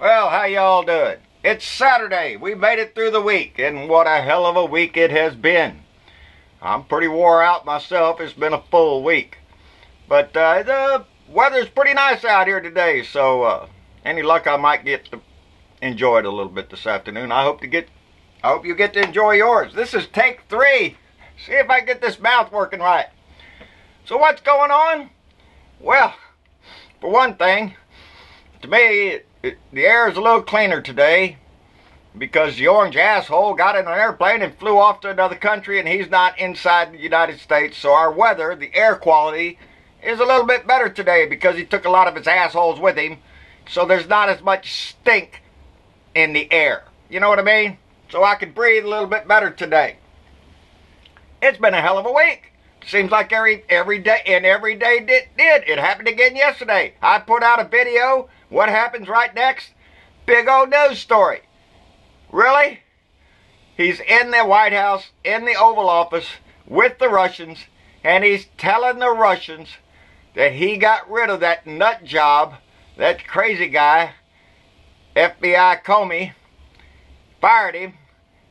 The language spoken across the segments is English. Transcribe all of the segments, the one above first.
Well, how y'all doing? It's Saturday. We made it through the week, and what a hell of a week it has been. I'm pretty wore out myself. It's been a full week. But the weather's pretty nice out here today, so any luck I might get to enjoy it a little bit this afternoon. I hope you get to enjoy yours. This is take 3. See if I get this mouth working right. So what's going on? Well, for one thing, to me, the air is a little cleaner today because the orange asshole got in an airplane and flew off to another country, and he's not inside the United States. So our weather, the air quality, is a little bit better today because he took a lot of his assholes with him. So there's not as much stink in the air. You know what I mean? So I can breathe a little bit better today. It's been a hell of a week. Seems like every day did. It happened again yesterday. I put out a video. What happens right next? Big old news story. Really? He's in the White House, in the Oval Office, with the Russians, and he's telling the Russians that he got rid of that nut job, that crazy guy, FBI Comey, fired him,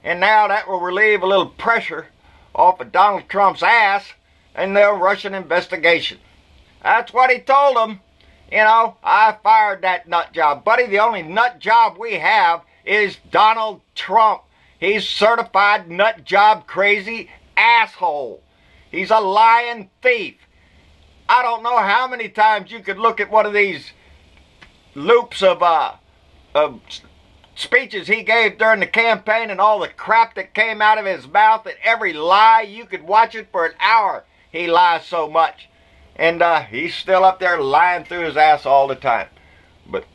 and now that will relieve a little pressure off of Donald Trump's ass in their Russian investigation. That's what he told them. You know, I fired that nut job. Buddy, the only nut job we have is Donald Trump. He's certified nut job crazy asshole. He's a lying thief. I don't know how many times you could look at one of these loops of speeches he gave during the campaign and all the crap that came out of his mouth, and every lie, you could watch it for an hour. He lies so much. And he's still up there lying through his ass all the time. But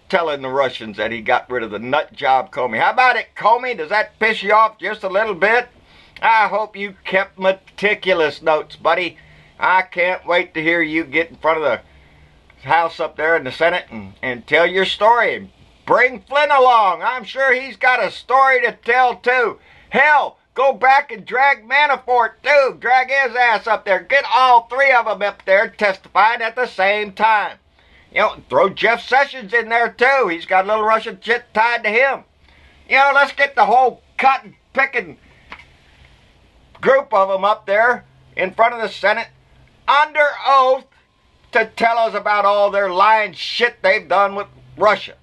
telling the Russians that he got rid of the nut job Comey. How about it, Comey? Does that piss you off just a little bit? I hope you kept meticulous notes, buddy. I can't wait to hear you get in front of the House up there in the Senate and tell your story. And bring Flynn along. I'm sure he's got a story to tell too. Hell, go back and drag Manafort too. Drag his ass up there. Get all 3 of them up there testifying at the same time. You know, throw Jeff Sessions in there too. He's got a little Russian shit tied to him. You know, let's get the whole cotton-picking group of them up there in front of the Senate under oath to tell us about all their lying shit they've done with Russia.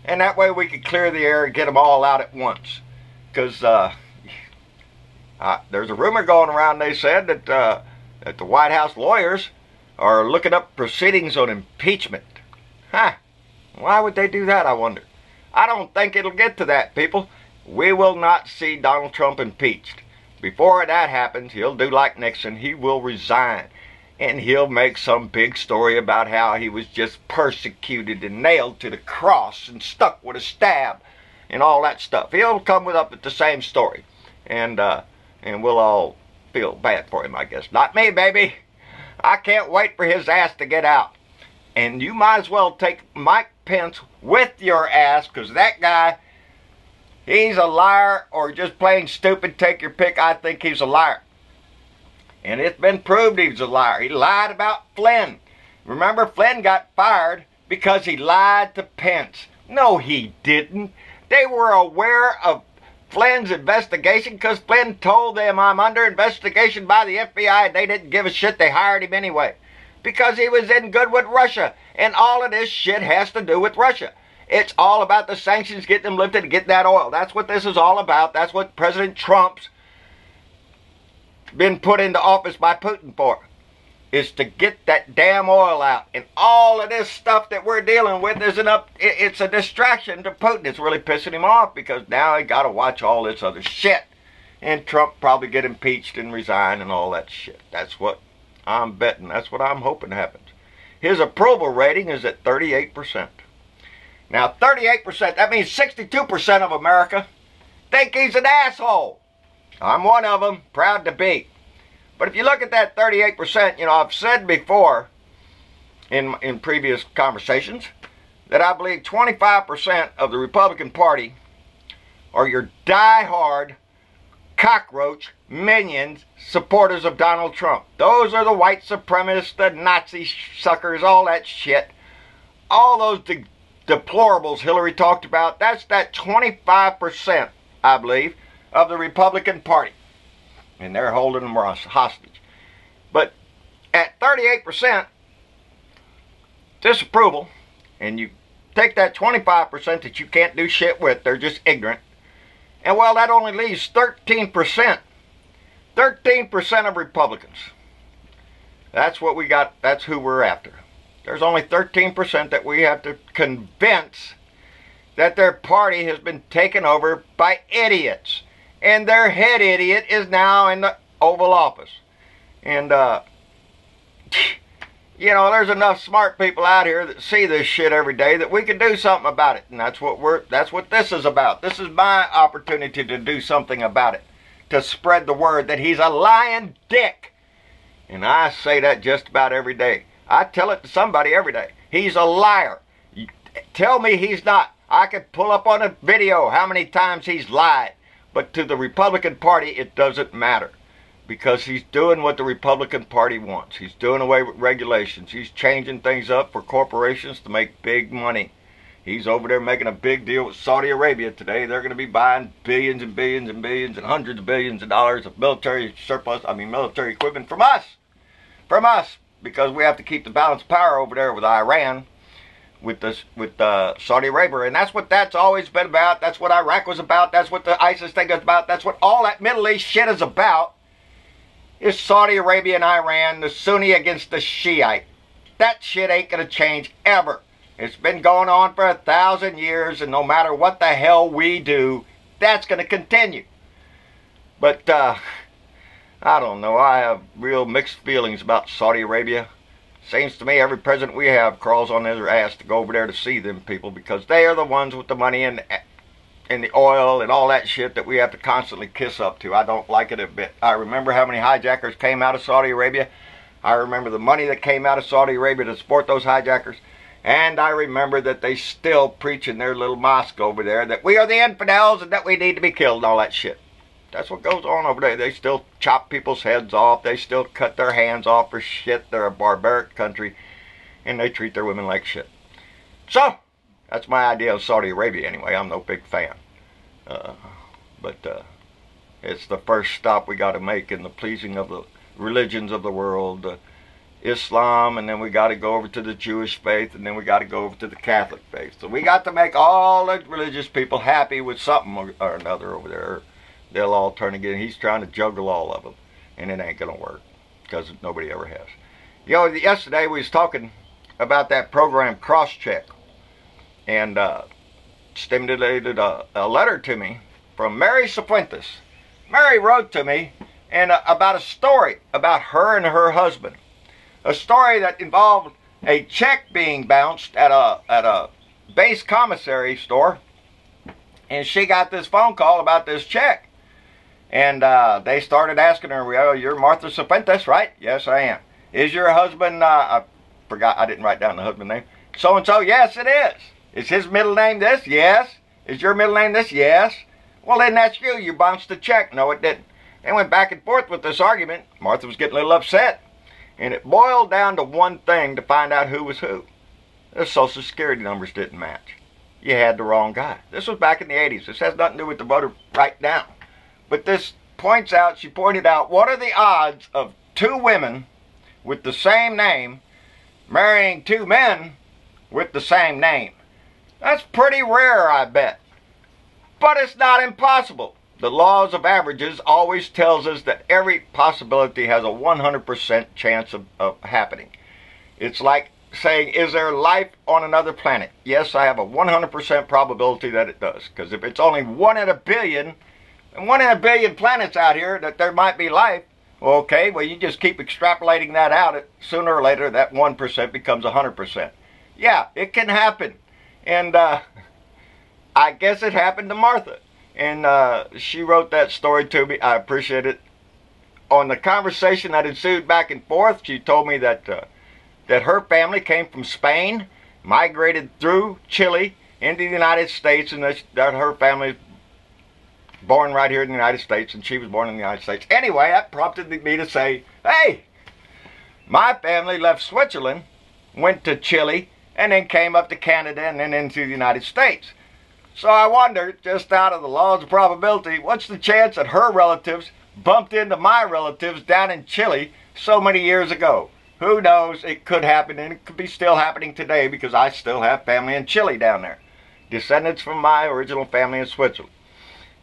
And that way we can clear the air and get them all out at once. Because there's a rumor going around, they said, that the White House lawyers are looking up proceedings on impeachment. Huh. Why would they do that, I wonder? I don't think it'll get to that, people. We will not see Donald Trump impeached. Before that happens, he'll do like Nixon. He will resign. And he'll make some big story about how he was just persecuted and nailed to the cross and stuck with a stab and all that stuff. He'll come up with the same story. And we'll all feel bad for him, I guess. Not me, baby. I can't wait for his ass to get out. And you might as well take Mike Pence with your ass, because that guy, he's a liar or just plain stupid. Take your pick. I think he's a liar. And it's been proved he's a liar. He lied about Flynn. Remember, Flynn got fired because he lied to Pence. No, he didn't. They were aware of Flynn's investigation because Flynn told them, I'm under investigation by the FBI, and they didn't give a shit. They hired him anyway because he was in good with Russia, and all of this shit has to do with Russia. It's all about the sanctions, getting them lifted, and getting that oil. That's what this is all about. That's what President Trump's been put into office by Putin for, is to get that damn oil out. And all of this stuff that we're dealing with it's a distraction to Putin. It's really pissing him off because now he got to watch all this other shit. And Trump probably get impeached and resign and all that shit. That's what I'm betting. That's what I'm hoping happens. His approval rating is at 38%. Now, 38%, that means 62% of America think he's an asshole. I'm one of them, proud to be. But if you look at that 38%, you know, I've said before in previous conversations that I believe 25% of the Republican Party are your die-hard, cockroach, minions, supporters of Donald Trump. Those are the white supremacists, the Nazi suckers, all that shit. All those deplorables Hillary talked about, that's that 25%, I believe, of the Republican Party. And they're holding them hostage. But at 38% disapproval, and you take that 25% that you can't do shit with, they're just ignorant, and well, that only leaves 13%. 13% of Republicans. That's what we got. That's who we're after. There's only 13% that we have to convince that their party has been taken over by idiots. And their head idiot is now in the Oval Office. And, you know, there's enough smart people out here that see this shit every day that we can do something about it. And that's what this is about. This is my opportunity to do something about it. To spread the word that he's a lying dick. And I say that just about every day. I tell it to somebody every day. He's a liar. Tell me he's not. I could pull up on a video how many times he's lied. But to the Republican Party, it doesn't matter. Because he's doing what the Republican Party wants. He's doing away with regulations. He's changing things up for corporations to make big money. He's over there making a big deal with Saudi Arabia today. They're going to be buying billions and billions and billions and hundreds of billions of dollars of military equipment from us. From us. Because we have to keep the balance of power over there with Iran, with Saudi Arabia. And that's what that's always been about. That's what Iraq was about. That's what the ISIS thing is about. That's what all that Middle East shit is about. Is Saudi Arabia and Iran, the Sunni against the Shiite. That shit ain't going to change ever. It's been going on for 1,000 years, and no matter what the hell we do, that's going to continue. But, I don't know. I have real mixed feelings about Saudi Arabia. Seems to me every president we have crawls on their ass to go over there to see them people because they are the ones with the money and the oil and all that shit that we have to constantly kiss up to. I don't like it a bit. I remember how many hijackers came out of Saudi Arabia. I remember the money that came out of Saudi Arabia to support those hijackers. And I remember that they still preach in their little mosque over there that we are the infidels and that we need to be killed and all that shit. That's what goes on over there. They still chop people's heads off. They still cut their hands off for shit. They're a barbaric country. And they treat their women like shit. So, that's my idea of Saudi Arabia anyway. I'm no big fan. But it's the first stop we got to make in the pleasing of the religions of the world. Islam, and then we got to go over to the Jewish faith, and then we got to go over to the Catholic faith. So we got to make all the religious people happy with something or another over there. They'll all turn again. He's trying to juggle all of them, and it ain't going to work because nobody ever has. You know, yesterday we was talking about that program Crosscheck, and stimulated a letter to me from Mary Cifuentes. Mary wrote to me and about a story about her and her husband. A story that involved a check being bounced at a base commissary store, and she got this phone call about this check. And they started asking her, well, you're Martha Cifuentes, right? Yes, I am. Is your husband, I forgot, I didn't write down the husband name. So-and-so, yes, it is. Is his middle name this? Yes. Is your middle name this? Yes. Well, then that's you. You bounced the check. No, it didn't. They went back and forth with this argument. Martha was getting a little upset. And it boiled down to one thing to find out who was who. The Social Security numbers didn't match. You had the wrong guy. This was back in the 80s. This has nothing to do with the voter right now. But this she pointed out, what are the odds of two women with the same name marrying two men with the same name? That's pretty rare, I bet. But it's not impossible. The laws of averages always tells us that every possibility has a 100% chance of happening. It's like saying, is there life on another planet? Yes, I have a 100% probability that it does. Because if it's only 1 in a billion, and 1 in a billion planets out here that there might be life, okay, well you just keep extrapolating that out. Sooner or later that 1% becomes 100%. Yeah, it can happen. And I guess it happened to Martha. And she wrote that story to me. I appreciate it. On the conversation that ensued back and forth, she told me that that her family came from Spain, migrated through Chile into the United States, and that her family born right here in the United States, and she was born in the United States. Anyway, that prompted me to say, hey, my family left Switzerland, went to Chile, and then came up to Canada and then into the United States. So I wonder, just out of the laws of probability, what's the chance that her relatives bumped into my relatives down in Chile so many years ago? Who knows? It could happen, and it could be still happening today because I still have family in Chile down there. Descendants from my original family in Switzerland.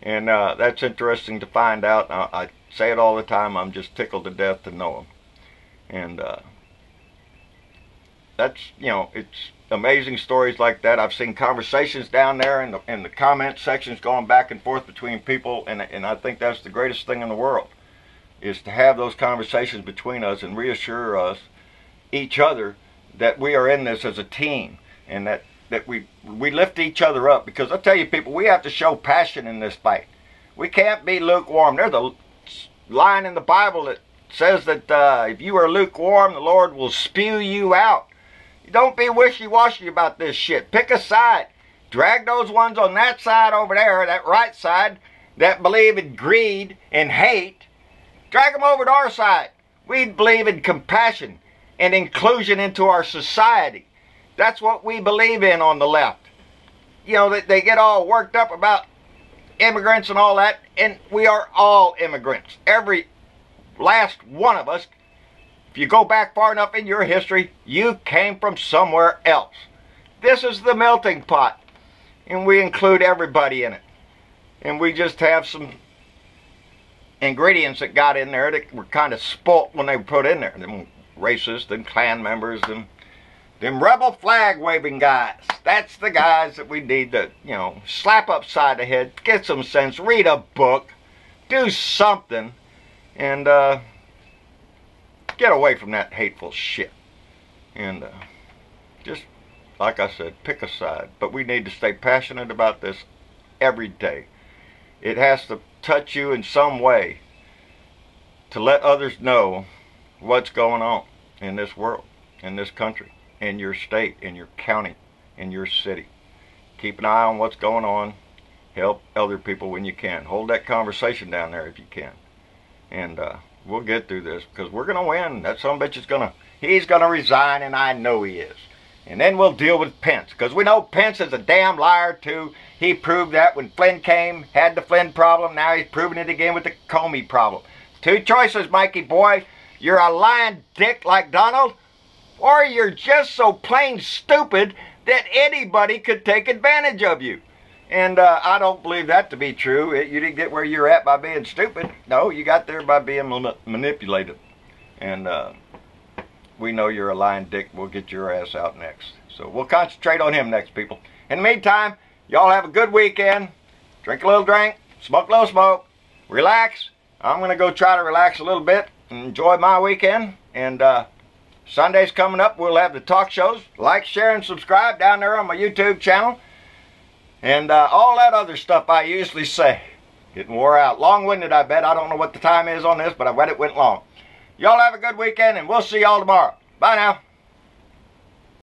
And that's interesting to find out. I say it all the time. I'm just tickled to death to know them. And that's, it's amazing stories like that. I've seen conversations down there in the comment sections going back and forth between people, and I think that's the greatest thing in the world, is to have those conversations between us and reassure us, each other, that we are in this as a team, and that we lift each other up. Because I tell you, people, we have to show passion in this fight. We can't be lukewarm. There's a line in the Bible that says that if you are lukewarm, the Lord will spew you out. Don't be wishy-washy about this shit. Pick a side. Drag those ones on that side over there, that right side, that believe in greed and hate. Drag them over to our side. We believe in compassion and inclusion into our society. That's what we believe in on the left. They get all worked up about immigrants and all that, and we are all immigrants. Every last one of us. If you go back far enough in your history, you came from somewhere else. This is the melting pot, and we include everybody in it. And we just have some ingredients that got in there that were kind of spoilt when they were put in there. Them racists, them Klan members, them rebel flag waving guys. That's the guys that we need to, slap upside the head, get some sense, read a book, do something, and get away from that hateful shit. And just, like I said, pick a side. But we need to stay passionate about this every day. It has to touch you in some way to let others know what's going on in this world, in this country, in your state, in your county, in your city. Keep an eye on what's going on. Help other people when you can. Hold that conversation down there if you can. And we'll get through this, because we're going to win. That son of a bitch he's going to resign, and I know he is. And then we'll deal with Pence, because we know Pence is a damn liar too. He proved that when Flynn came, had the Flynn problem. Now he's proving it again with the Comey problem. Two choices, Mikey boy. You're a lying dick like Donald, or you're just so plain stupid that anybody could take advantage of you. And I don't believe that to be true. You didn't get where you're at by being stupid. No, you got there by being manipulated. And we know you're a lying dick. We'll get your ass out next. So we'll concentrate on him next, people. In the meantime, y'all have a good weekend. Drink a little drink. Smoke a little smoke. Relax. I'm going to go try to relax a little bit and enjoy my weekend. And Sunday's coming up. We'll have the talk shows. Like, share, and subscribe down there on my YouTube channel. And all that other stuff I usually say. Getting wore out. Long-winded, I bet. I don't know what the time is on this, but I bet it went long. Y'all have a good weekend, and we'll see y'all tomorrow. Bye now.